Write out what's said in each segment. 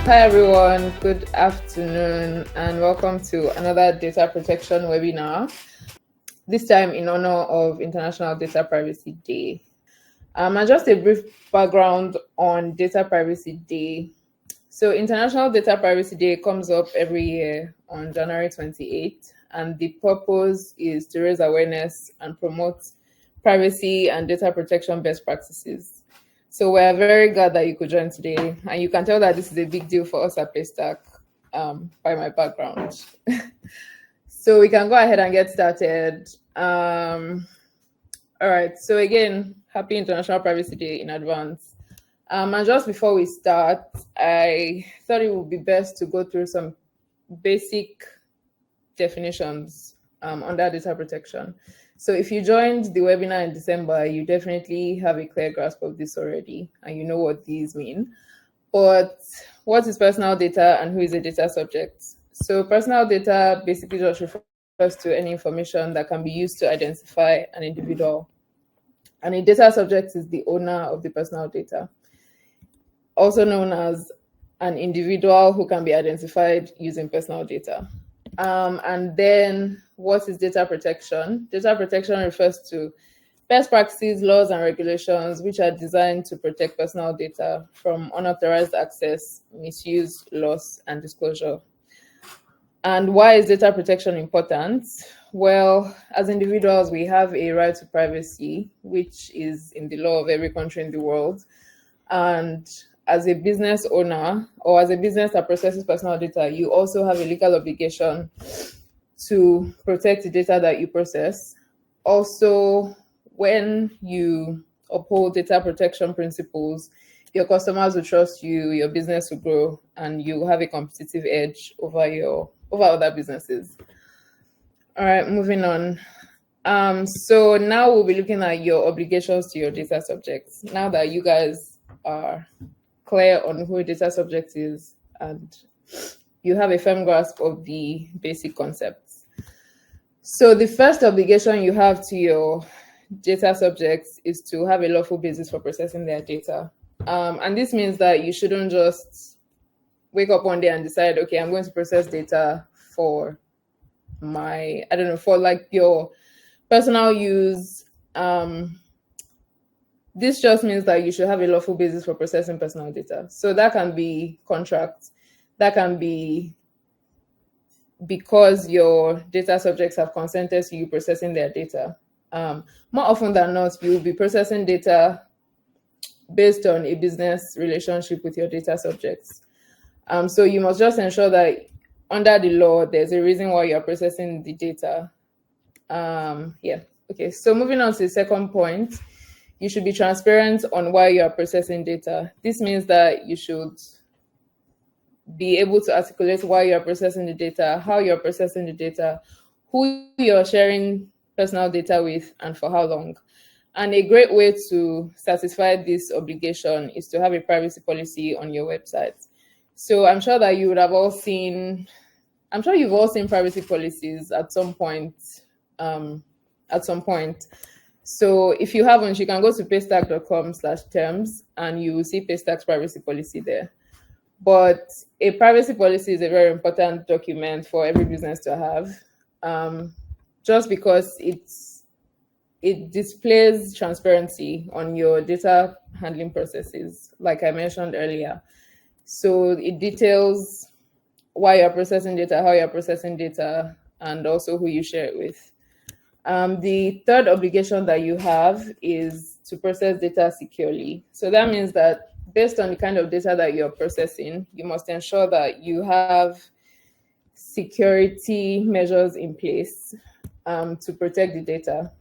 Hi everyone, good afternoon and welcome to another data protection webinar, this time in honor of International Data Privacy Day. And just a brief background on Data Privacy Day. So International Data Privacy Day comes up every year on January 28th, and the purpose is to raise awareness and promote privacy and data protection best practices. So we're very glad that you could join today, and you can tell that this is a big deal for us at Paystack by my background. So we can go ahead and get started. All right, so again, happy International Privacy Day in advance. And just before we start, I thought it would be best to go through some basic definitions under data protection. So if you joined the webinar in December, you definitely have a clear grasp of this already, and you know what these mean. But what is personal data and who is a data subject? So personal data basically just refers to any information that can be used to identify an individual. And a data subject is the owner of the personal data, also known as an individual who can be identified using personal data. And then what is data protection? Data protection refers to best practices, laws, and regulations which are designed to protect personal data from unauthorized access, misuse, loss, and disclosure. And why is data protection important? Well, as individuals, we have a right to privacy, which is in the law of every country in the world. And as a business owner or as a business that processes personal data, you also have a legal obligation to protect the data that you process. Also, when you uphold data protection principles, your customers will trust you, your business will grow, and you have a competitive edge over other businesses. All right, moving on. So now we'll be looking at your obligations to your data subjects. Now that you guys are clear on who a data subject is and you have a firm grasp of the basic concepts. So the first obligation you have to your data subjects is to have a lawful basis for processing their data. And this means that you shouldn't just wake up one day and decide, okay, I'm going to process data for for like your personal use. This just means that you should have a lawful basis for processing personal data. So that can be contracts, that can be because your data subjects have consented to you processing their data. More often than not, you will be processing data based on a business relationship with your data subjects. So you must just ensure that under the law, there's a reason why you're processing the data. Okay, so moving on to the second point, you should be transparent on why you are processing data. This means that you should be able to articulate why you're processing the data, how you're processing the data, who you're sharing personal data with, and for how long. And a great way to satisfy this obligation is to have a privacy policy on your website. So I'm sure that you would have all seen, I'm sure you've all seen privacy policies at some point. So if you haven't, you can go to paystack.com/terms and you will see Paystack's privacy policy there. But a privacy policy is a very important document for every business to have, just because it displays transparency on your data handling processes, like I mentioned earlier. So it details why you're processing data, how you're processing data, and also who you share it with. The third obligation that you have is to process data securely. So that means that based on the kind of data that you're processing, you must ensure that you have security measures in place to protect the data.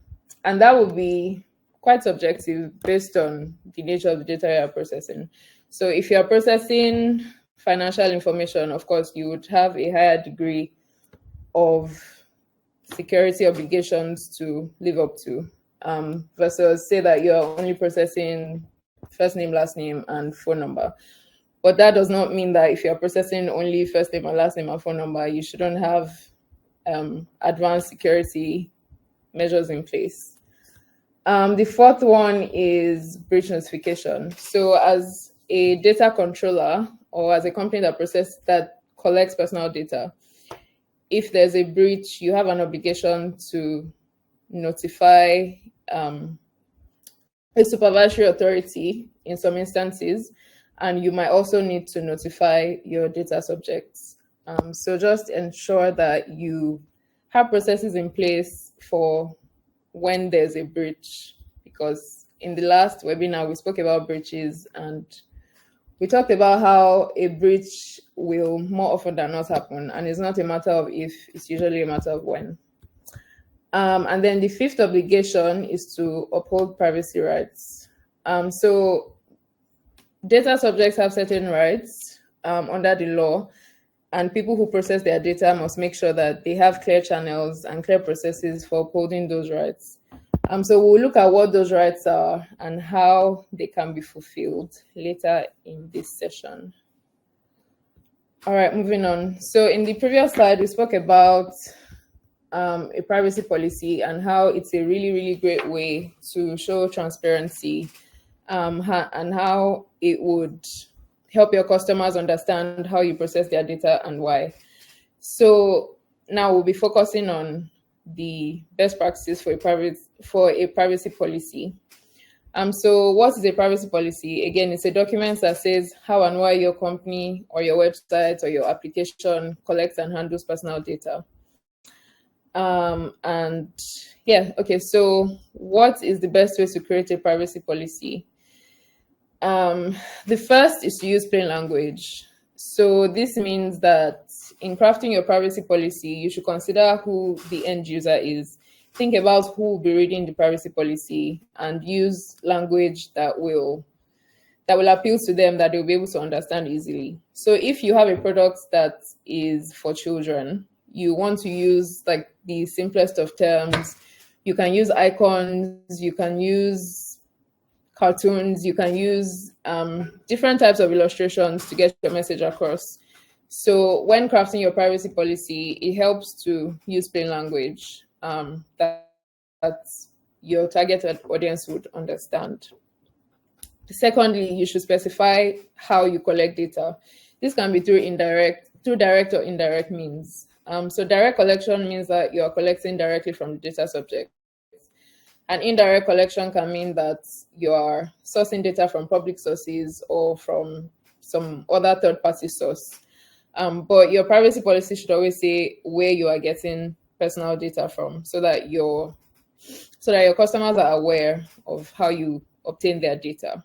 And that will be quite subjective based on the nature of the data you're processing. So if you're processing financial information, of course, you would have a higher degree of security obligations to live up to, versus say that you're only processing first name, last name, and phone number. But that does not mean that if you're processing only first name and last name and phone number, you shouldn't have advanced security measures in place. The fourth one is breach notification. So as a data controller or as a company that collects personal data, if there's a breach, you have an obligation to notify a supervisory authority in some instances, and you might also need to notify your data subjects. So just ensure that you have processes in place for when there's a breach, because in the last webinar we spoke about breaches, and we talked about how a breach will more often than not happen, and it's not a matter of if, it's usually a matter of when. And then the fifth obligation is to uphold privacy rights. So data subjects have certain rights under the law, and people who process their data must make sure that they have clear channels and clear processes for upholding those rights. So we'll look at what those rights are and how they can be fulfilled later in this session. All right, moving on. So in the previous slide, we spoke about a privacy policy and how it's a really, really great way to show transparency, and how it would help your customers understand how you process their data and why. So now we'll be focusing on the best practices for a privacy policy. So what is a privacy policy? Again, it's a document that says how and why your company or your website or your application collects and handles personal data. And yeah, okay, so what is the best way to create a privacy policy? The first is to use plain language. So this means that in crafting your privacy policy, you should consider who the end user is. Think about who will be reading the privacy policy and use language that will appeal to them, that they'll be able to understand easily. So if you have a product that is for children, you want to use like the simplest of terms. You can use icons, you can use cartoons, you can use different types of illustrations to get your message across. So when crafting your privacy policy, it helps to use plain language that your target audience would understand. Secondly, you should specify how you collect data. This can be through direct or indirect means. So direct collection means that you are collecting directly from the data subject. And indirect collection can mean that you are sourcing data from public sources or from some other third-party source. But your privacy policy should always say where you are getting personal data from, so that your customers are aware of how you obtain their data.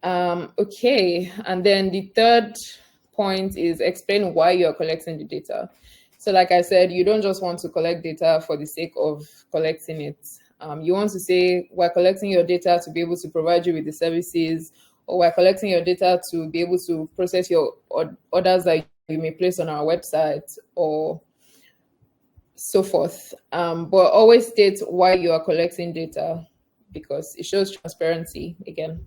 Okay, and then the third point is explain why you're collecting the data. So like I said, you don't just want to collect data for the sake of collecting it. You want to say, we're collecting your data to be able to provide you with the services, or we're collecting your data to be able to process your orders that you may place on our website, or so forth. But always state why you are collecting data, because it shows transparency again.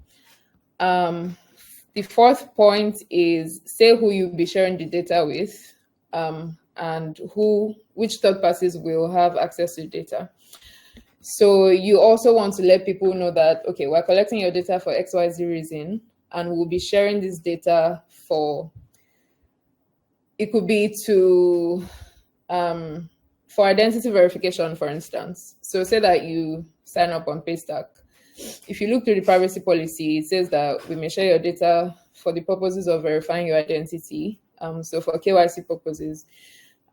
The fourth point is say who you'll be sharing the data with, and which third parties will have access to the data. So you also want to let people know that, okay, we're collecting your data for XYZ reason, and we'll be sharing this data it could be for identity verification, for instance. So say that you sign up on Paystack. If you look through the privacy policy, it says that we may share your data for the purposes of verifying your identity. So for KYC purposes.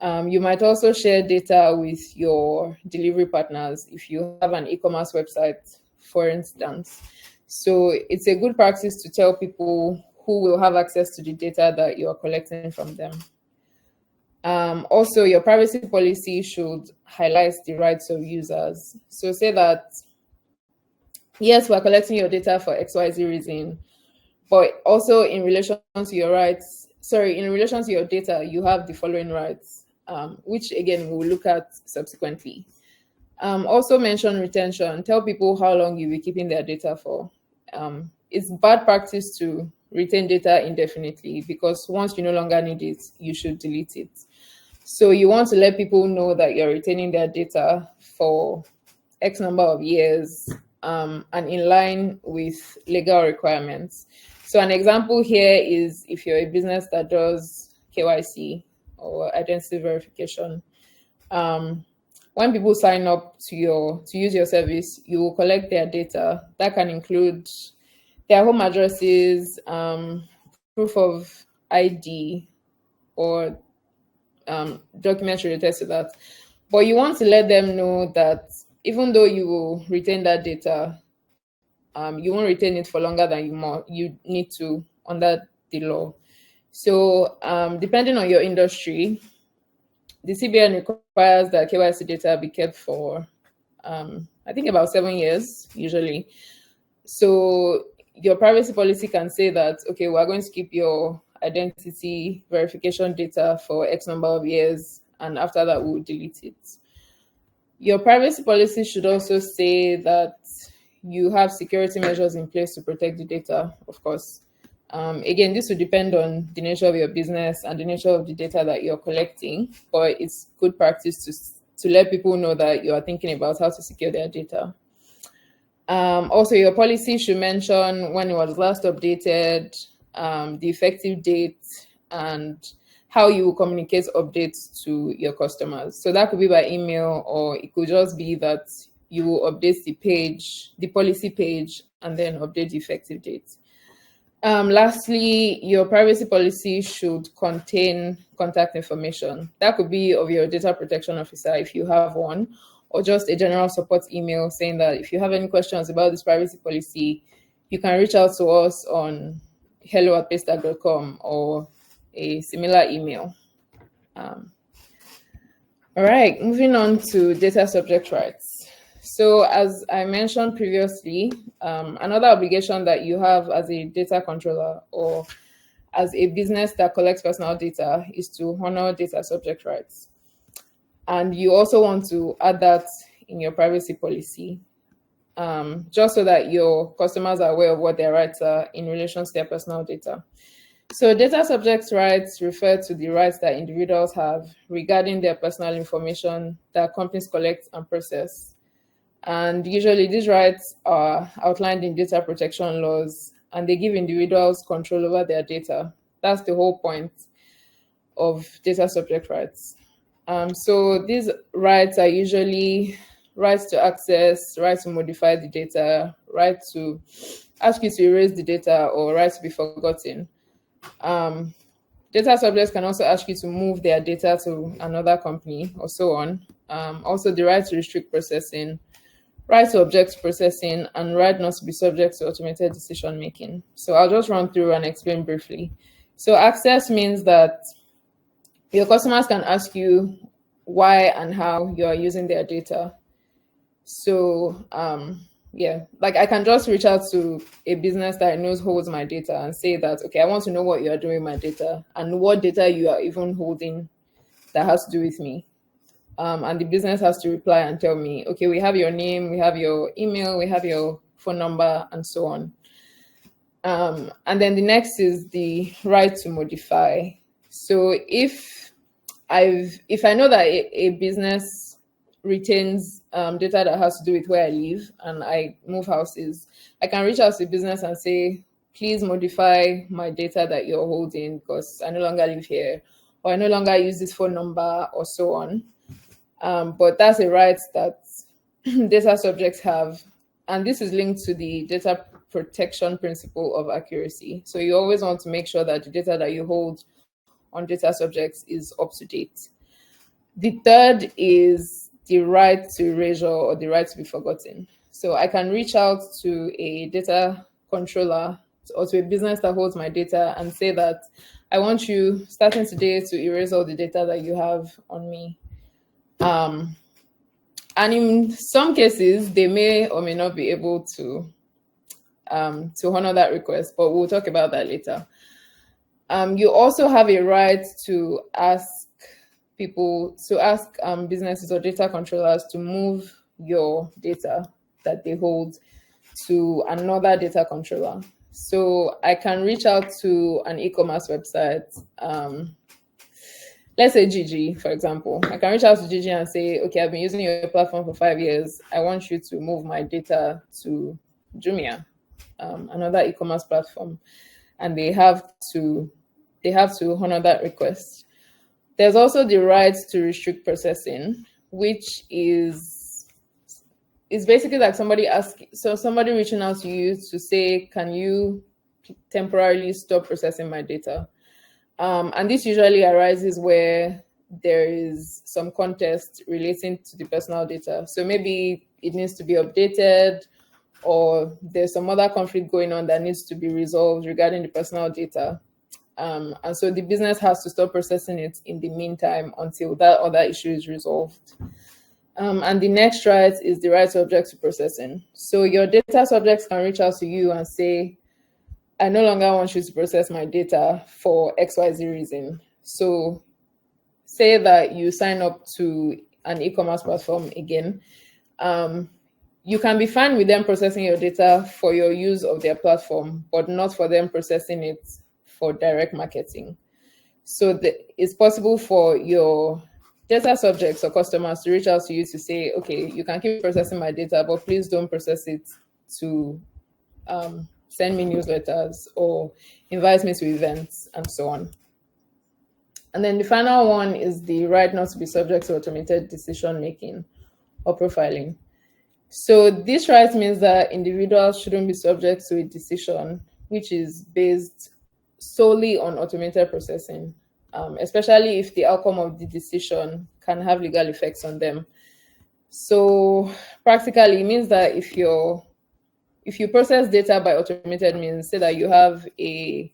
You might also share data with your delivery partners if you have an e-commerce website, for instance. So it's a good practice to tell people who will have access to the data that you are collecting from them. Also, your privacy policy should highlight the rights of users. So say that, yes, we're collecting your data for XYZ reason, but also in relation to your data, you have the following rights, which again, we'll look at subsequently. Also mention retention. Tell people how long you'll be keeping their data for. It's bad practice to retain data indefinitely, because once you no longer need it, you should delete it. So you want to let people know that you're retaining their data for X number of years, and in line with legal requirements. So an example here is if you're a business that does KYC or identity verification. When people sign up to use your service, you will collect their data. That can include their home addresses, proof of ID, or documents related to that. But you want to let them know that even though you will retain that data, you won't retain it for longer than you need to under the law. So depending on your industry, the CBN requires that KYC data be kept for, I think, about 7 years usually. So your privacy policy can say that, okay, we're going to keep your identity verification data for X number of years, and after that, we'll delete it. Your privacy policy should also say that you have security measures in place to protect the data, of course. Again, this will depend on the nature of your business and the nature of the data that you're collecting, but it's good practice to let people know that you are thinking about how to secure their data. Also, your policy should mention when it was last updated, the effective date, and how you will communicate updates to your customers. So that could be by email, or it could just be that you will update the policy page, and then update the effective date. Lastly, your privacy policy should contain contact information. That could be of your data protection officer if you have one, or just a general support email saying that if you have any questions about this privacy policy, you can reach out to us on hello@paystack.com or a similar email. All right, moving on to data subject rights. So as I mentioned previously, another obligation that you have as a data controller or as a business that collects personal data is to honor data subject rights. And you also want to add that in your privacy policy, just so that your customers are aware of what their rights are in relation to their personal data. So data subject rights refer to the rights that individuals have regarding their personal information that companies collect and process. And usually these rights are outlined in data protection laws, and they give individuals control over their data. That's the whole point of data subject rights. So these rights are usually rights to access, right to modify the data, right to ask you to erase the data, or right to be forgotten. Data subjects can also ask you to move their data to another company or so on. Also the right to restrict processing, right to object to processing, and right not to be subject to automated decision making. So I'll just run through and explain briefly. So access means that your customers can ask you why and how you are using their data. So yeah, like I can just reach out to a business that I know holds my data and say that, okay, I want to know what you are doing with my data and what data you are even holding that has to do with me. And the business has to reply and tell me, okay, we have your name, we have your email, we have your phone number, and so on. And then the next is the right to modify. So if I know that a business retains data that has to do with where I live and I move houses, I can reach out to the business and say, please modify my data that you're holding because I no longer live here, or I no longer use this phone number, or so on. But that's a right that data subjects have. And this is linked to the data protection principle of accuracy. So you always want to make sure that the data that you hold on data subjects is up to date. The third is the right to erasure or the right to be forgotten. So I can reach out to a data controller or to a business that holds my data and say that I want you, starting today, to erase all the data that you have on me. And in some cases, they may or may not be able to honor that request, but we'll talk about that later. You also have a right to ask businesses or data controllers to move your data that they hold to another data controller. So I can reach out to an e-commerce website, let's say Gigi, for example. I can reach out to Gigi and say, okay, I've been using your platform for 5 years. I want you to move my data to Jumia, another e-commerce platform. and they have to honor that request. There's also the right to restrict processing, which is basically like somebody reaching out to you to say, can you temporarily stop processing my data? And this usually arises where there is some contest relating to the personal data. So maybe it needs to be updated, or there's some other conflict going on that needs to be resolved regarding the personal data. And so the business has to stop processing it in the meantime until that other issue is resolved. And the next right is the right to object to processing. So your data subjects can reach out to you and say, I no longer want you to process my data for XYZ reason. So say that you sign up to an e-commerce platform again. You can be fine with them processing your data for your use of their platform, but not for them processing it for direct marketing. So it's possible for your data subjects or customers to reach out to you to say, okay, you can keep processing my data, but please don't process it to send me newsletters or invite me to events and so on. And then the final one is the right not to be subject to automated decision making or profiling. So this right means that individuals shouldn't be subject to a decision which is based solely on automated processing, especially if the outcome of the decision can have legal effects on them. So practically, it means that if you process data by automated means, say that you have an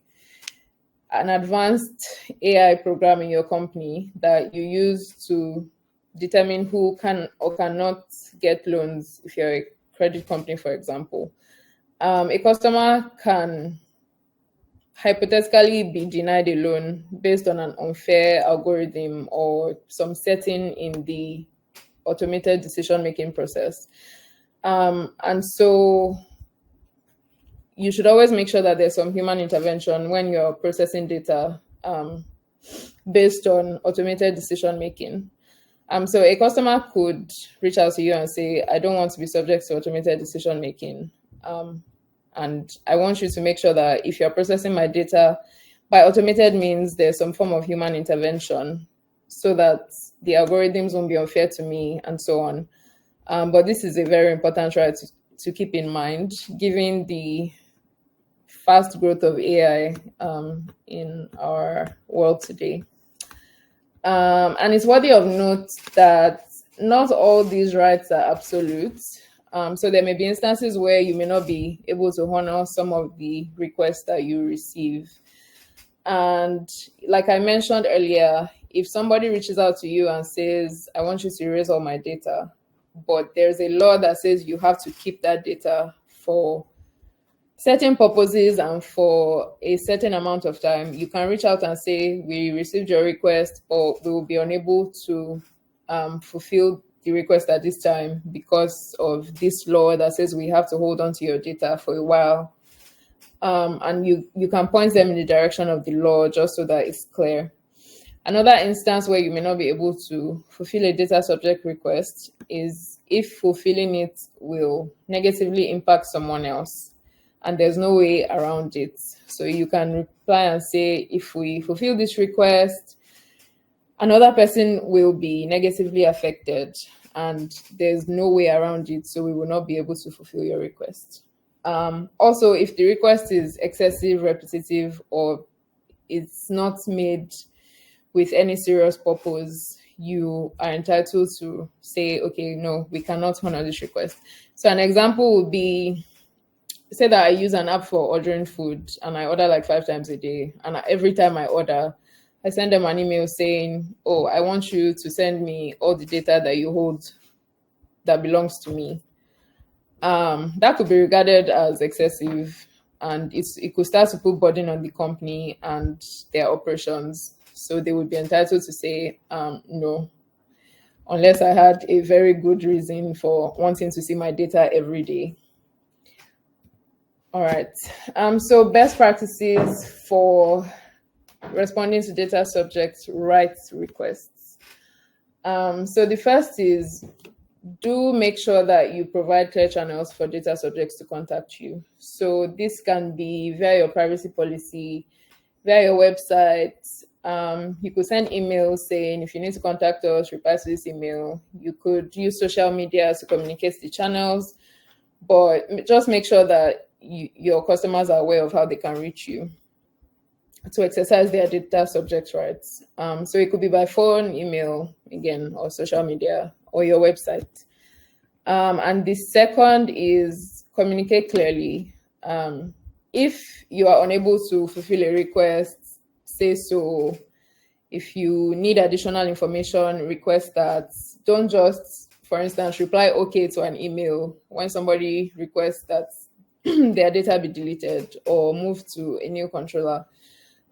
advanced AI program in your company that you use to determine who can or cannot get loans if you're a credit company, for example. A customer can hypothetically be denied a loan based on an unfair algorithm or some setting in the automated decision-making process. And so you should always make sure that there's some human intervention when you're processing data based on automated decision-making. So a customer could reach out to you and say, I don't want to be subject to automated decision-making. And I want you to make sure that if you're processing my data by automated means, there's some form of human intervention so that the algorithms won't be unfair to me and so on. But this is a very important right to keep in mind, given the fast growth of AI in our world today. And it's worthy of note that not all these rights are absolute. So there may be instances where you may not be able to honor some of the requests that you receive. And like I mentioned earlier, if somebody reaches out to you and says, I want you to erase all my data, but there's a law that says you have to keep that data for certain purposes and for a certain amount of time, you can reach out and say, we received your request, but we will be unable to fulfill the request at this time because of this law that says we have to hold on to your data for a while. And you can point them in the direction of the law just so that it's clear. Another instance where you may not be able to fulfill a data subject request is if fulfilling it will negatively impact someone else and there's no way around it. So you can reply and say, if we fulfill this request, another person will be negatively affected and there's no way around it, so we will not be able to fulfill your request. Also, if the request is excessive, repetitive, or it's not made with any serious purpose, you are entitled to say, okay, no, we cannot honor this request. So an example would be, say that I use an app for ordering food and I order like 5 times a day. And every time I order, I send them an email saying, oh, I want you to send me all the data that you hold that belongs to me. That could be regarded as excessive, and it could start to put burden on the company and their operations. So they would be entitled to say, no, unless I had a very good reason for wanting to see my data every day. All right. So best practices for responding to data subject rights requests. So the first is do make sure that you provide clear channels for data subjects to contact you. So this can be via your privacy policy, via your website. You could send emails saying, if you need to contact us, reply to this email. You could use social media to communicate the channels, but just make sure that your customers are aware of how they can reach you to exercise their data subject rights. So it could be by phone, email, again, or social media, or your website. And the second is communicate clearly. If you are unable to fulfill a request, say so. If you need additional information, request that. Don't just, for instance, reply okay to an email when somebody requests that their data be deleted or moved to a new controller.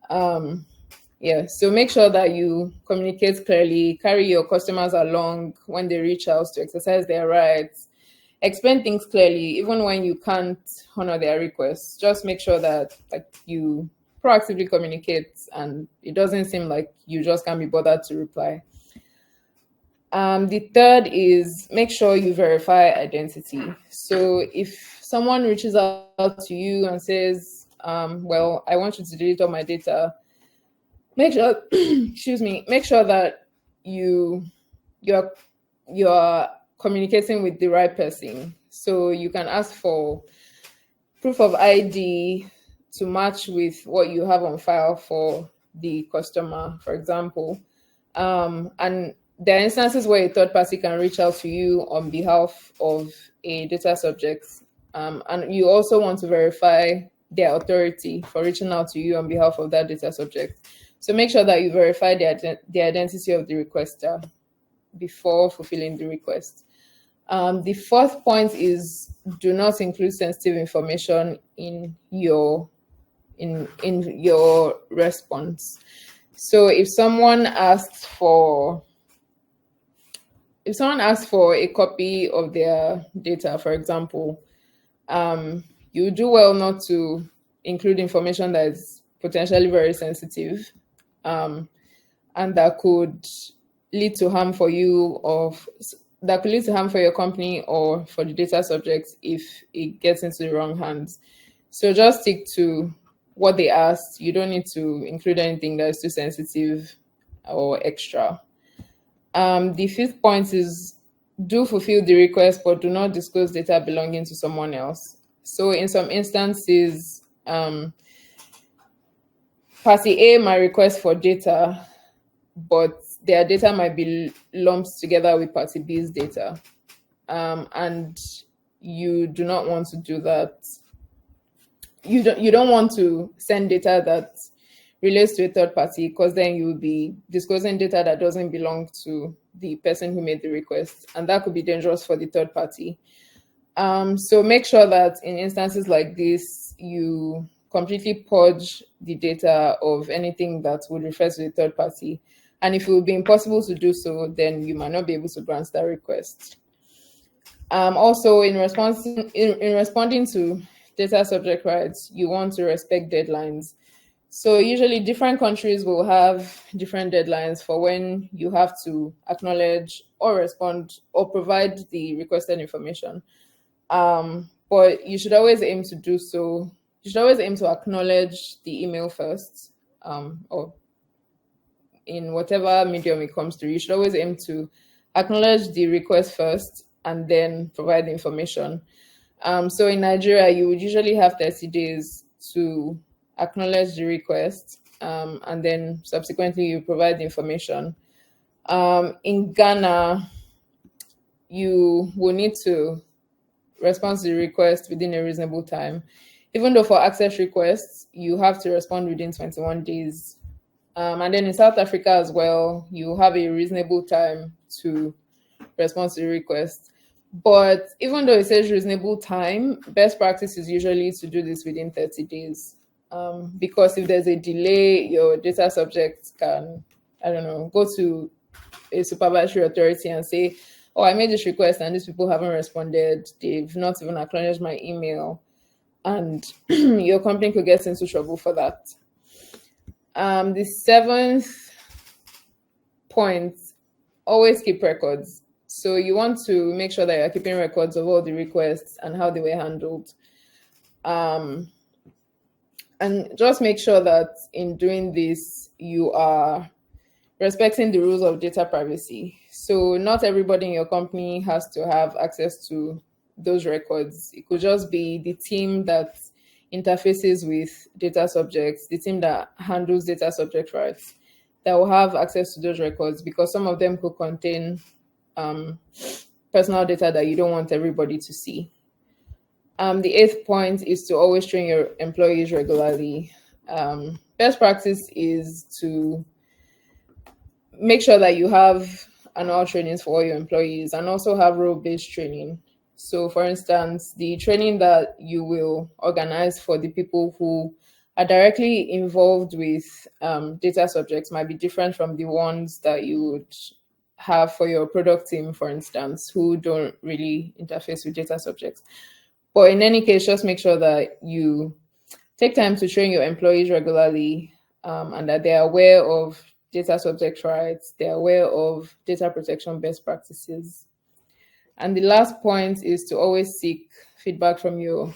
So make sure that you communicate clearly, carry your customers along when they reach out to exercise their rights, explain things clearly, even when you can't honor their requests. Just make sure that you proactively communicate and it doesn't seem like you just can't be bothered to reply. The third is make sure you verify identity. So if someone reaches out to you and says, well, I want you to delete all my data, make sure make sure that you're communicating with the right person. So you can ask for proof of ID to match with what you have on file for the customer, for example. And there are instances where a third party can reach out to you on behalf of a data subject. And you also want to verify their authority for reaching out to you on behalf of that data subject. So make sure that you verify the identity of the requester before fulfilling the request. The fourth point is do not include sensitive information in your response. So if someone asks for a copy of their data, for example, you do well not to include information that is potentially very sensitive, and that could lead to harm for you, or that could lead to harm for your company or for the data subject if it gets into the wrong hands. So just stick to what they asked. You don't need to include anything that is too sensitive or extra. The fifth point is do fulfill the request, but do not disclose data belonging to someone else. So in some instances, party A might request for data, but their data might be lumped together with party B's data. And you do not want to do that. You don't want to send data that relates to a third party, because then you will be disclosing data that doesn't belong to the person who made the request, and that could be dangerous for the third party. So make sure that in instances like this, you completely purge the data of anything that would refer to the third party. And if it would be impossible to do so, then you might not be able to grant that request. Also, in responding to data subject rights, you want to respect deadlines. So usually different countries will have different deadlines for when you have to acknowledge or respond or provide the requested information. But you should always aim to do so. You should always aim to acknowledge the email first, or in whatever medium it comes through. You should always aim to acknowledge the request first and then provide the information. So in Nigeria, you would usually have 30 days to acknowledge the request, and then subsequently you provide the information. In Ghana, you will need to respond to the request within a reasonable time. Even though for access requests, you have to respond within 21 days. And then in South Africa as well, you have a reasonable time to respond to the request. But even though it says reasonable time, best practice is usually to do this within 30 days. Because if there's a delay, your data subject can, go to a supervisory authority and say, oh, I made this request and these people haven't responded. They've not even acknowledged my email. And your company could get into trouble for that. The seventh point, always keep records. So you want to make sure that you're keeping records of all the requests and how they were handled. And just make sure that in doing this, you are respecting the rules of data privacy. So not everybody in your company has to have access to those records. It could just be the team that interfaces with data subjects, the team that handles data subject rights, that will have access to those records, because some of them could contain personal data that you don't want everybody to see. The eighth point is to always train your employees regularly. Best practice is to make sure that you have annual trainings for all your employees and also have role-based training. So for instance, the training that you will organize for the people who are directly involved with data subjects might be different from the ones that you would have for your product team, for instance, who don't really interface with data subjects. But in any case, just make sure that you take time to train your employees regularly, and that they're aware of data subject rights, they're aware of data protection best practices. And the last point is to always seek feedback from your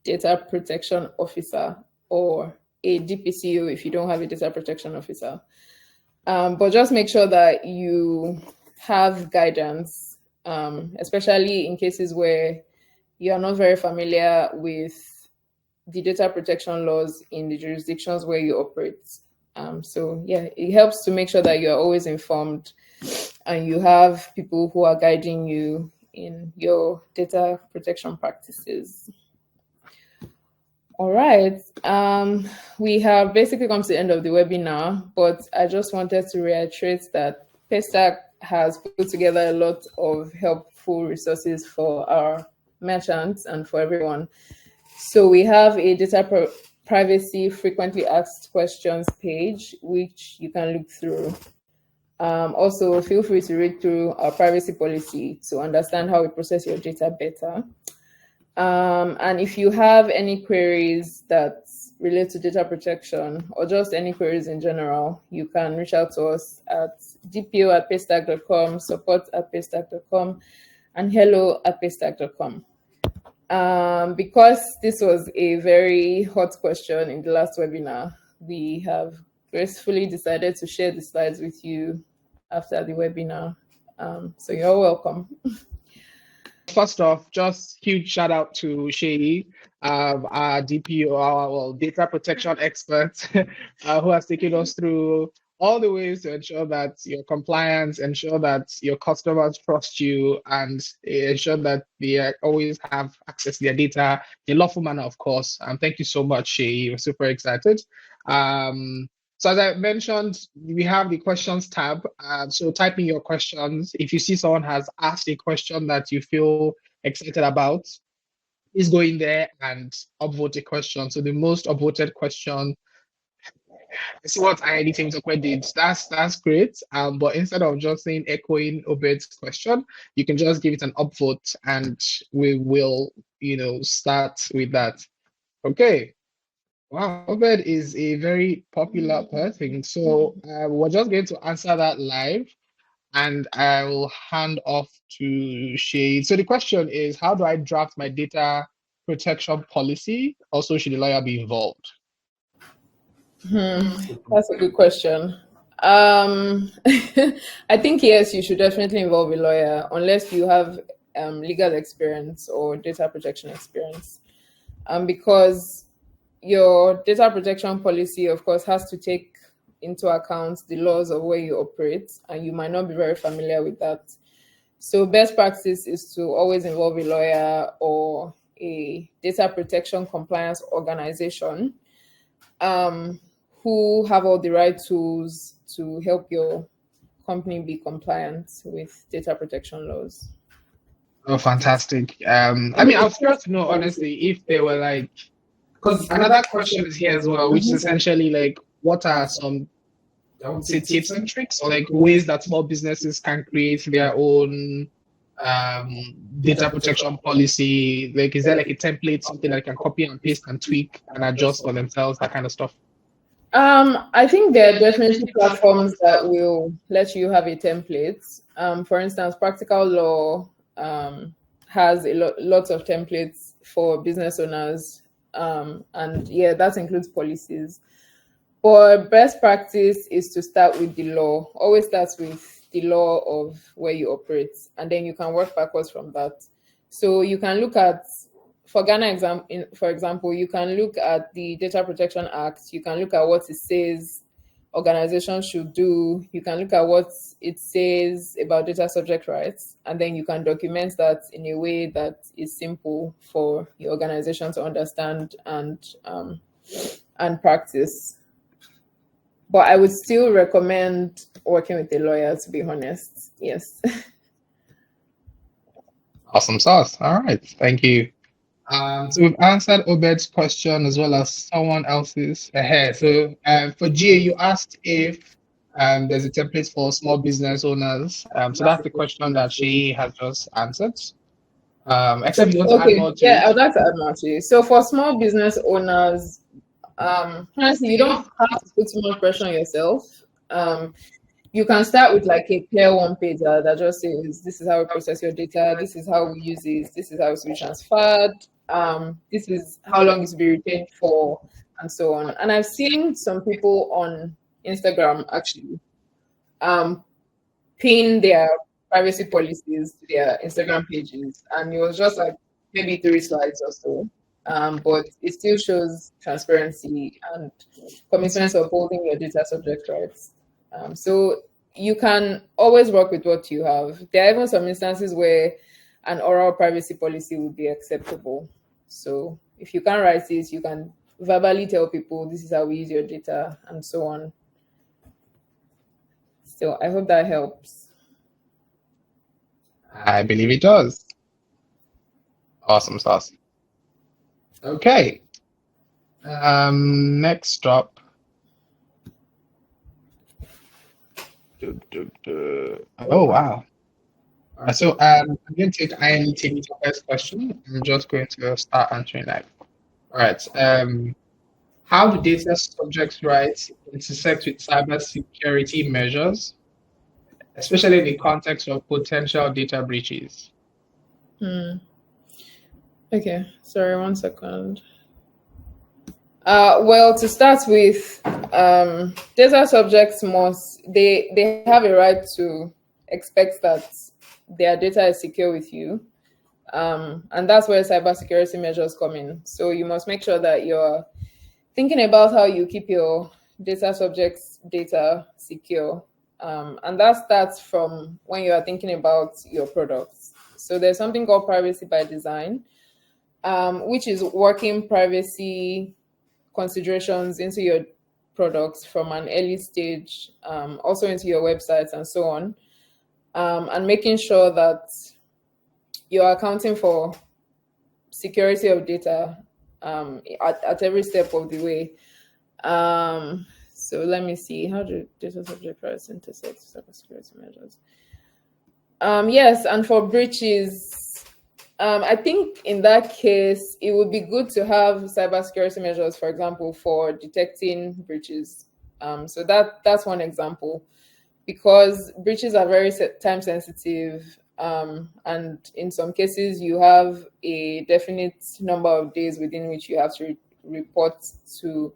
data protection officer or a DPCO if you don't have a data protection officer. But just make sure that you have guidance, especially in cases where you are not very familiar with the data protection laws in the jurisdictions where you operate. So yeah, it helps to make sure that you're always informed and you have people who are guiding you in your data protection practices. All right. We have basically come to the end of the webinar, but I just wanted to reiterate that Paystack has put together a lot of helpful resources for our merchants and for everyone. So we have a data privacy frequently asked questions page, which you can look through. Also, feel free to read through our privacy policy to understand how we process your data better. And if you have any queries that relate to data protection or just any queries in general, you can reach out to us at dpo@paystack.com, support@paystack.com, and hello@paystack.com. Because this was a very hot question in the last webinar, we have gracefully decided to share the slides with you after the webinar. So you're welcome. First off, just huge shout out to Shay, our DPO, our data protection expert, who has taken us through all the ways to ensure that you're compliant, ensure that your customers trust you, and ensure that they always have access to their data in a lawful manner, of course. Thank you so much, Shay. We're super excited. So as I mentioned, we have the questions tab. So type in your questions. If you see someone has asked a question that you feel excited about, please go in there and upvote a question. So the most upvoted question, I see what I anything did. That's great. But instead of just saying echoing Obed's question, you can just give it an upvote and we will, start with that. Okay. Wow, Obed is a very popular person. So we're just going to answer that live and I will hand off to Shay. So the question is, how do I draft my data protection policy? Also, should the lawyer be involved? That's a good question. I think yes, you should definitely involve a lawyer unless you have legal experience or data protection experience. Because your data protection policy, of course, has to take into account the laws of where you operate, and you might not be very familiar with that. So best practice is to always involve a lawyer or a data protection compliance organization who have all the right tools to help your company be compliant with data protection laws. Oh, fantastic. I mean, I was curious to know, honestly, if they were like, because another question is here as well, which is essentially like, what are some, I would say, tips and tricks or like ways that small businesses can create their own data protection policy? Like, is there like a template, something that can copy and paste and tweak and adjust for themselves, that kind of stuff? I think there are definitely platforms that will let you have a template. For instance, Practical Law has lots of templates for business owners, and yeah, that includes policies. But best practice is to start with the law. Always starts with the law of where you operate, and then you can work backwards from that. So you can look at, for Ghana for example, you can look at the Data Protection Act. You can look at what it says organizations should do. You can look at what it says about data subject rights, and then you can document that in a way that is simple for your organization to understand and practice. But I would still recommend working with a lawyer, to be honest. Yes. Awesome sauce. All right. Thank you. So we've answered Obed's question as well as someone else's ahead. So for Gia, you asked if there's a template for small business owners. So that's the question that she has just answered. Except you want to add Okay. more to Yeah, it. I'd like to add more to you. So for small business owners, honestly, you don't have to put too much pressure on yourself. You can start with like a clear one pager that just says, this is how we process your data, this is how we use it, this is how it's to be transferred, this is how long it's to be retained for, and so on. And I've seen some people on Instagram actually um pin their privacy policies to their Instagram pages, and it was just like maybe 3 slides or so. But it still shows transparency and commitment to upholding your data subject rights. So you can always work with what you have. There are even some instances where an oral privacy policy would be acceptable. So if you can't write this, you can verbally tell people this is how we use your data and so on. So I hope that helps. I believe it does. Awesome sauce. Okay. Next up. Oh wow. All right, so I'm going to take INE first question. I'm just going to start answering that. All right. How do data subject rights intersect with cybersecurity measures, especially in the context of potential data breaches? Hmm. Okay, sorry, 1 second. Well, to start with, data subjects they have a right to expect that their data is secure with you, and that's where cybersecurity measures come in. So you must make sure that you're thinking about how you keep your data subjects data secure, and that starts from when you are thinking about your products. So there's something called privacy by design, which is working privacy considerations into your products from an early stage, also into your websites and so on, and making sure that you're accounting for security of data at every step of the way. So let me see, how do data subject rights intersect cybersecurity measures? Yes, and for breaches, I think in that case, it would be good to have cybersecurity measures, for example, for detecting breaches. So that's one example, because breaches are very time sensitive, and in some cases, you have a definite number of days within which you have to report to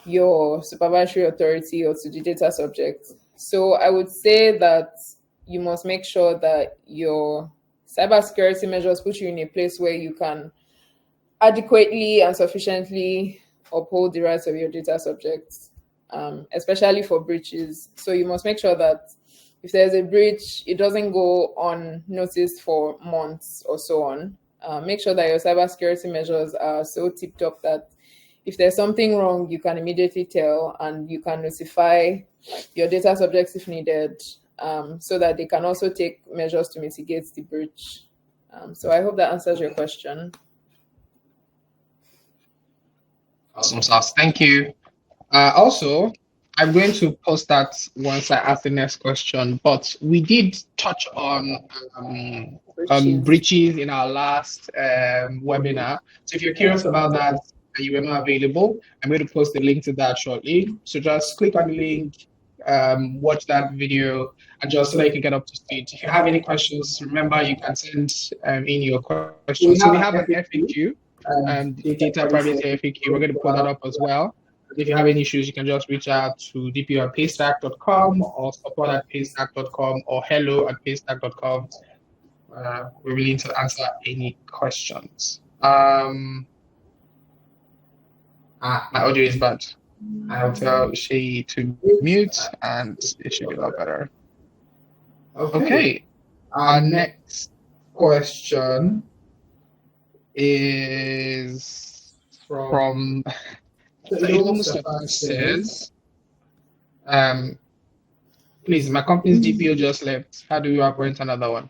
your supervisory authority or to the data subject. So I would say that you must make sure that your cybersecurity measures put you in a place where you can adequately and sufficiently uphold the rights of your data subjects, especially for breaches. So you must make sure that if there's a breach, it doesn't go unnoticed for months or so on. Make sure that your cybersecurity measures are so tipped up that if there's something wrong, you can immediately tell and you can notify your data subjects if needed, so that they can also take measures to mitigate the breach. So I hope that answers your question. Awesome sauce. Thank you. Also, I'm going to post that once I ask the next question, but we did touch on Breaches. breaches in our last webinar. So if you're curious about that, and you were not available, I'm going to post the link to that shortly. So just click on the link, watch that video, and just so that you can get up to speed. If you have any questions, remember you can send in your questions. So we have an FAQ, data privacy FAQ. We're going to pull that up as well. If you have any issues, you can just reach out to dpo@paystack.com or support@paystack.com or hello@paystack.com. We're willing to answer any questions. My audio is bad. I'll tell Shay to mute and it should be a lot better. Okay. Our next question is from Said Mustafa says, please, my company's DPO just left. How do you appoint another one?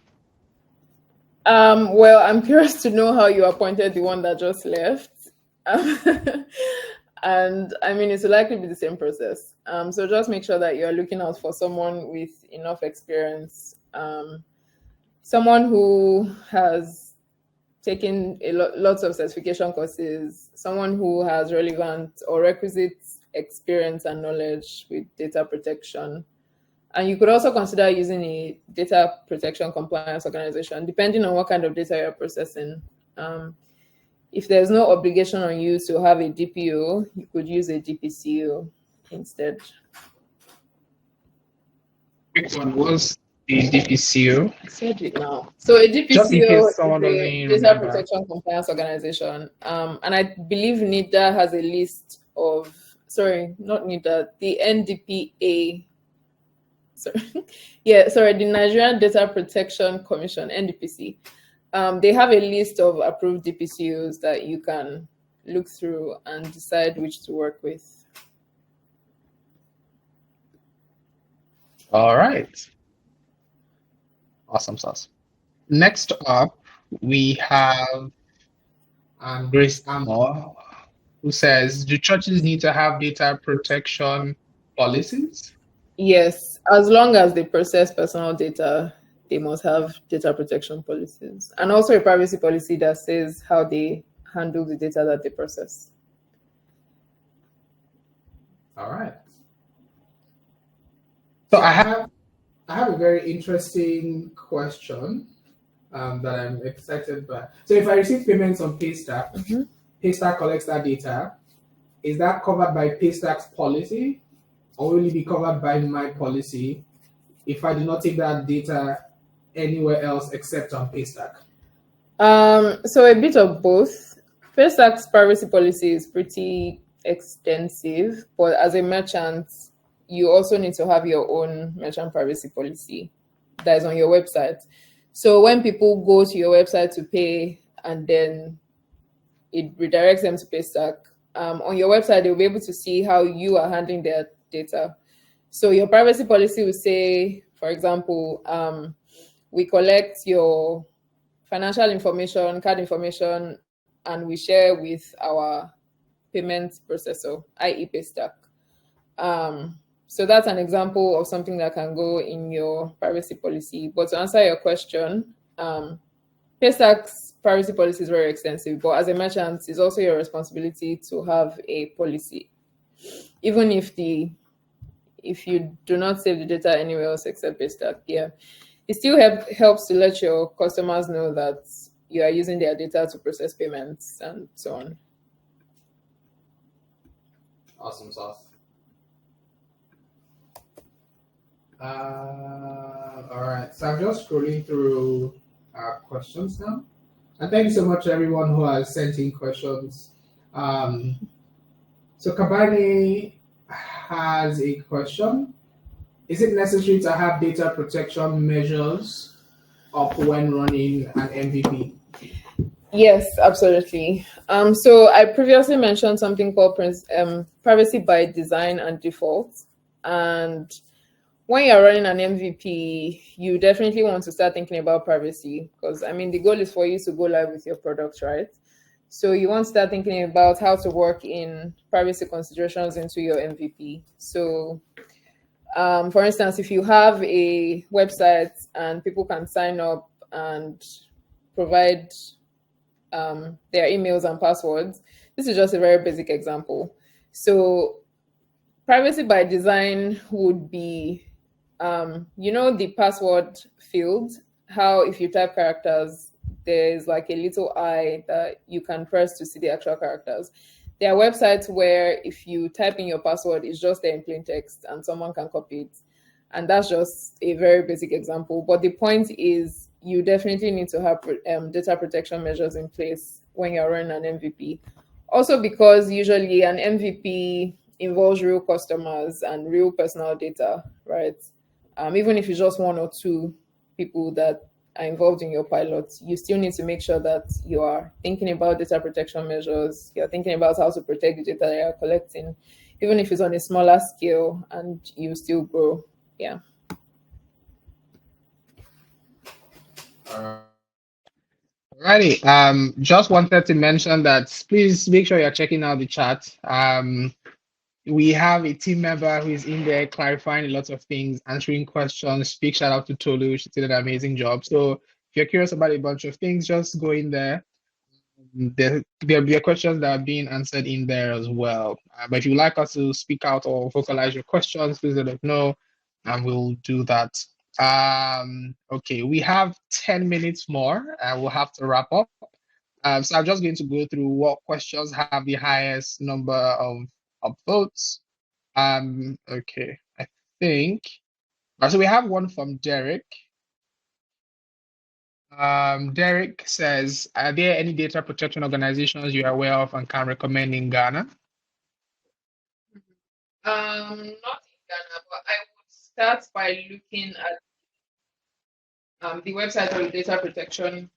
Well, I'm curious to know how you appointed the one that just left. And I mean, it's likely to be the same process. So just make sure that you're looking out for someone with enough experience, someone who has taken lots of certification courses, someone who has relevant or requisite experience and knowledge with data protection. And you could also consider using a data protection compliance organization, depending on what kind of data you're processing. If there's no obligation on you to have a DPO, you could use a DPCO instead. Which one was the DPCO? I said it now. So a DPCO is a data protection compliance organization. And I believe NIDA has a list of, sorry, not NIDA, the NDPA. The Nigerian Data Protection Commission, NDPC. They have a list of approved DPCOs that you can look through and decide which to work with. All right. Awesome sauce. Next up, we have Grace Amor, who says, do churches need to have data protection policies? Yes, as long as they process personal data, they must have data protection policies, and also a privacy policy that says how they handle the data that they process. All right. So I have a very interesting question that I'm excited by. So if I receive payments on Paystack, Paystack collects that data. Is that covered by Paystack's policy, or will it be covered by my policy if I do not take that data anywhere else except on Paystack? So a bit of both. Paystack's privacy policy is pretty extensive, but as a merchant, you also need to have your own merchant privacy policy that is on your website. So when people go to your website to pay and then it redirects them to Paystack, on your website, they'll be able to see how you are handling their data. So your privacy policy will say, for example, we collect your financial information, card information, and we share with our payment processor, i.e. Paystack. So that's an example of something that can go in your privacy policy. But to answer your question, Paystack's privacy policy is very extensive, but as a merchant, it's also your responsibility to have a policy. Even if you do not save the data anywhere else except Paystack, it still helps to let your customers know that you are using their data to process payments and so on. Awesome sauce. All right, so I'm just scrolling through questions now. And thank you so much, everyone who has sent in questions. So Kabani has a question. Is it necessary to have data protection measures up when running an MVP? Yes, absolutely. So I previously mentioned something called privacy by design and default. And when you're running an MVP, you definitely want to start thinking about privacy because, I mean, the goal is for you to go live with your product, right? So you want to start thinking about how to work in privacy considerations into your MVP. So, for instance, if you have a website and people can sign up and provide their emails and passwords. This is just a very basic example. So privacy by design would be, the password field, how if you type characters, there's like a little eye that you can press to see the actual characters. There are websites where if you type in your password, it's just there in plain text and someone can copy it. And that's just a very basic example. But the point is, you definitely need to have data protection measures in place when you're running an MVP. Also, because usually an MVP involves real customers and real personal data, right? Even if it's just one or two people that are involved in your pilot, you still need to make sure that you are thinking about data protection measures, you're thinking about how to protect the data that you're collecting, even if it's on a smaller scale, and you still grow. Yeah. Alrighty. Just wanted to mention that please make sure you're checking out the chat. We have a team member who is in there clarifying a lot of things, answering questions. Big shout out to Tolu. She did an amazing job. So if you're curious about a bunch of things, just go in there. There'll be questions that are being answered in there as well. But if you'd like us to speak out or vocalize your questions, please let us know and we'll do that. Okay, we have 10 minutes more and we'll have to wrap up. So I'm just going to go through what questions have the highest number of votes. Okay, I think. So we have one from Derek. Derek says, are there any data protection organizations you are aware of and can recommend in Ghana? Not in Ghana, but I would start by looking at the website of the data protection.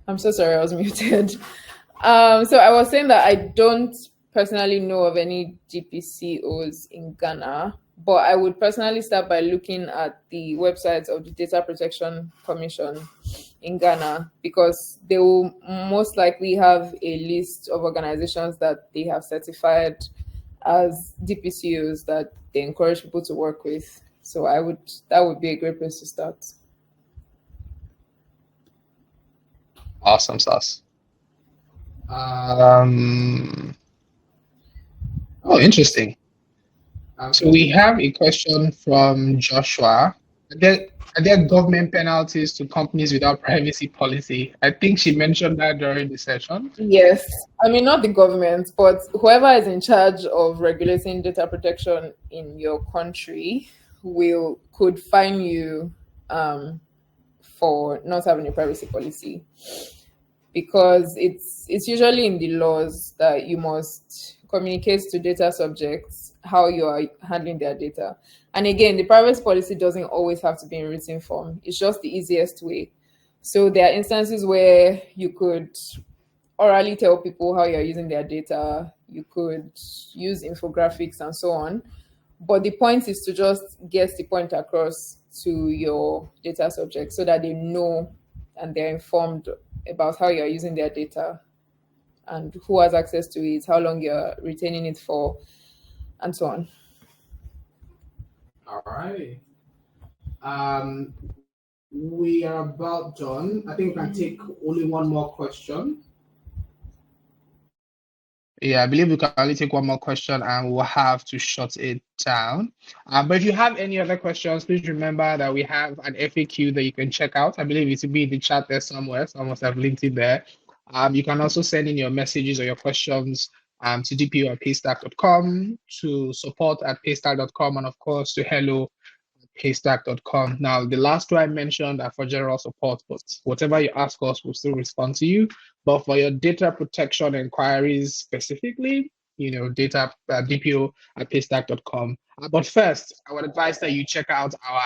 I'm so sorry, I was muted. So I was saying that I don't personally know of any DPCOs in Ghana, but I would personally start by looking at the websites of the Data Protection Commission in Ghana, because they will most likely have a list of organizations that they have certified as DPCOs that they encourage people to work with. So that would be a great place to start. Awesome sauce. Interesting. So we have a question from Joshua. Are there government penalties to companies without privacy policy? I think she mentioned that during the session. Yes. I mean, not the government, but whoever is in charge of regulating data protection in your country could fine you for not having a privacy policy, because it's usually in the laws that you must communicate to data subjects how you are handling their data. And again, the privacy policy doesn't always have to be in written form. It's just the easiest way. So there are instances where you could orally tell people how you're using their data. You could use infographics and so on. But the point is to just get the point across to your data subjects so that they know and they're informed about how you're using their data and who has access to it, how long you're retaining it for, and so on. All right. We are about done. I think we can take only one more question. Yeah, I believe we can only take one more question and we'll have to shut it down. But if you have any other questions, please remember that we have an FAQ that you can check out. I believe it will be in the chat there somewhere. So I must have linked it there. You can also send in your messages or your questions to dpo@paystack.com, to support@paystack.com, and of course to hello@paystack.com. Now, the last two I mentioned are for general support, but whatever you ask us, we'll still respond to you. But for your data protection inquiries specifically, data dpo@paystack.com. But first, I would advise that you check out our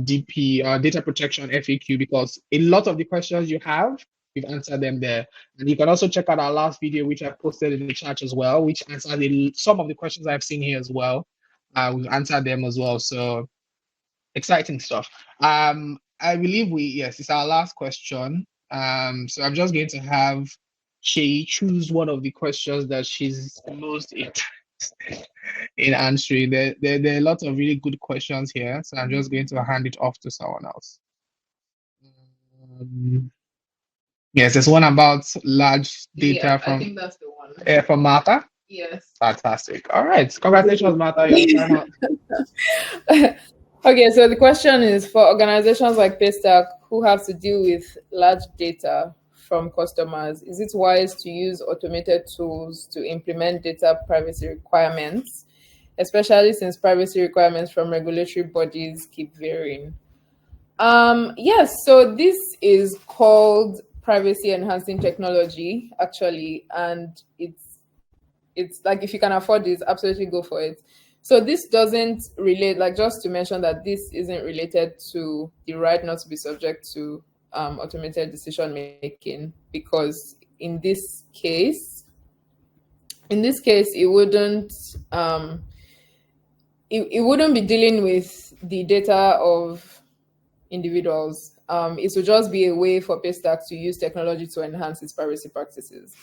data protection FAQ, because a lot of the questions you have, we've answered them there. And you can also check out our last video, which I posted in the chat as well, which answered some of the questions I've seen here as well. We've answered them as well. So exciting stuff. I believe it's our last question. So I'm just going to have Shay choose one of the questions that she's most interested in answering. There are a lot of really good questions here, so I'm just going to hand it off to someone else. Yes, there's one about large Yeah, data I think that's the one. from Martha. Yes. Fantastic. All right. Congratulations, Martha. You're sign up. Okay, so the question is for organizations like Paystack who have to deal with large data from customers, is it wise to use automated tools to implement data privacy requirements, especially since privacy requirements from regulatory bodies keep varying? Yes, so this is called privacy enhancing technology, actually, and it's like if you can afford this, absolutely go for it. So this doesn't relate, like just to mention that this isn't related to the right not to be subject to automated decision making, because in this case, um, it wouldn't be dealing with the data of individuals. It would just be a way for Paystack to use technology to enhance its privacy practices.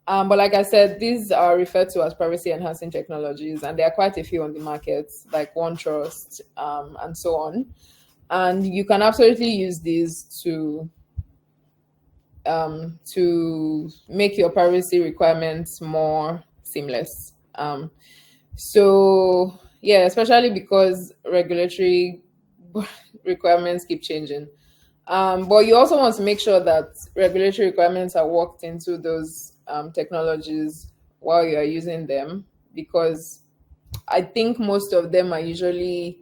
But like I said, these are referred to as privacy enhancing technologies, and there are quite a few on the market, like OneTrust, and so on. And you can absolutely use these to make your privacy requirements more seamless. So yeah, especially because regulatory requirements keep changing. But you also want to make sure that regulatory requirements are worked into those technologies while you are using them, because I think most of them are usually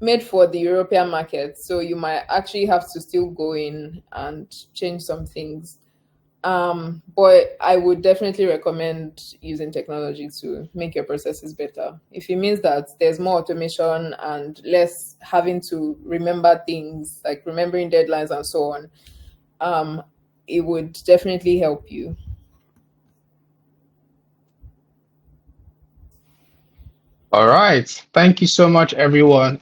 made for the European market. So you might actually have to still go in and change some things. But I would definitely recommend using technology to make your processes better. If it means that there's more automation and less having to remember things, like remembering deadlines and so on, um, it would definitely help you. All right. Thank you so much, everyone.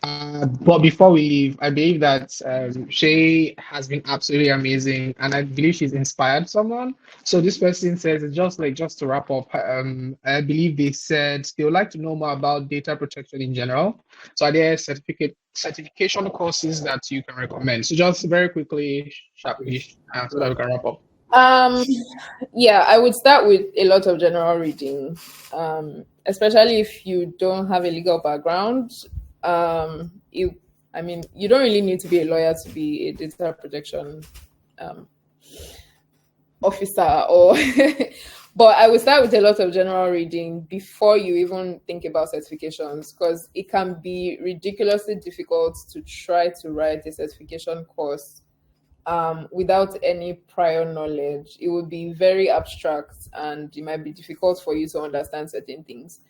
But before we leave, I believe that Shay has been absolutely amazing, and I believe she's inspired someone. So this person says, it's just to wrap up. I believe they said they would like to know more about data protection in general. So are there certification courses that you can recommend? So just very quickly, sharply, so that we can wrap up. Um, yeah, I would start with a lot of general reading, especially if you don't have a legal background. You, I mean, you don't really need to be a lawyer to be a data protection um, officer, or but I would start with a lot of general reading before you even think about certifications, because it can be ridiculously difficult to try to write a certification course without any prior knowledge. It would be very abstract and it might be difficult for you to understand certain things.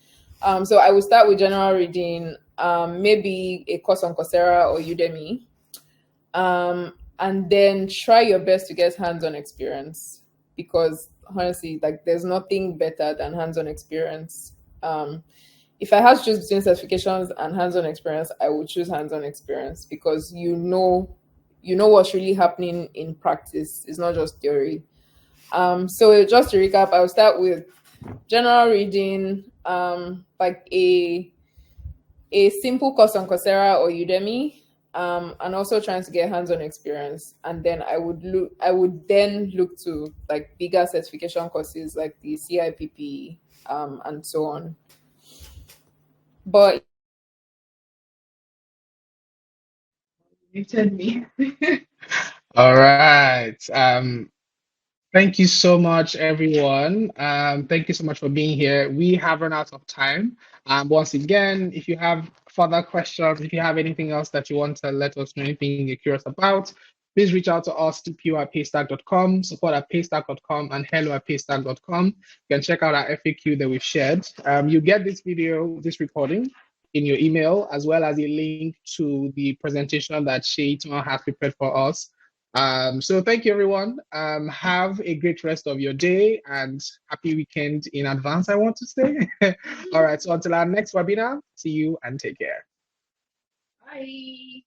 So I would start with general reading, maybe a course on Coursera or Udemy, and then try your best to get hands-on experience, because honestly, like there's nothing better than hands-on experience. If I had to choose between certifications and hands-on experience, I would choose hands-on experience, because you know what's really happening in practice. It's not just theory. So just to recap, I'll start with general reading, like a simple course on Coursera or Udemy, and also trying to get hands-on experience. And then I would then look to like bigger certification courses like the CIPP, and so on. But me. All right. Thank you so much, everyone. Thank you so much for being here. We have run out of time. Once again, if you have further questions, if you have anything else that you want to let us know, anything you're curious about, please reach out to us, tpu@paystack.com, support@paystack.com, and hello@paystack.com. You can check out our FAQ that we've shared. You get this video, this recording in your email, as well as a link to the presentation that Shaitan has prepared for us. So thank you, everyone. Have a great rest of your day and happy weekend in advance, I want to say. All right, so until our next webinar, see you and take care. Bye.